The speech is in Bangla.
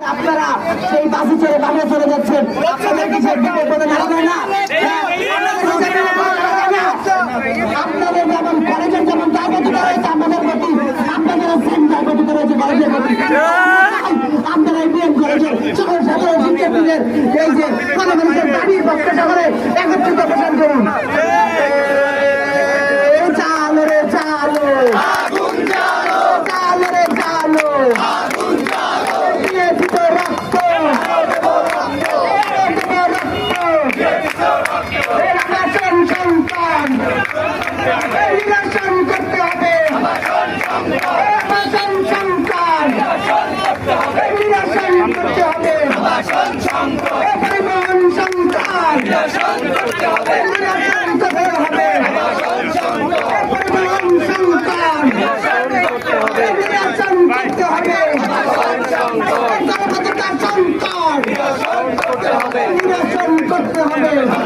আপনারা সেই বাসে চড়ে বামে চলে যাচ্ছেন, আপনাদের কিছু বিপদে না হয় না? আপনাদের যেমন কলেজের যেমন দায়বদ্ধতা রয়েছে আমাদের প্রতি, আপনাদের সেম দায়বদ্ধতা রয়েছে কলেজের প্রতি। আপনারা এই বিএম কলেজের সকল সাধারণ শিক্ষার্থীদের এই যে মানুষের দাবির পক্ষে সকলে একত্রিত পোষণ করুন। চালো রে চালো, চালো রে চালো, করতে হবে, করতে হবে, পরিবহন সংস্কার করতে হবে, পরিবহন সংস্কার করতে হবে, নিরসন করতে হবে।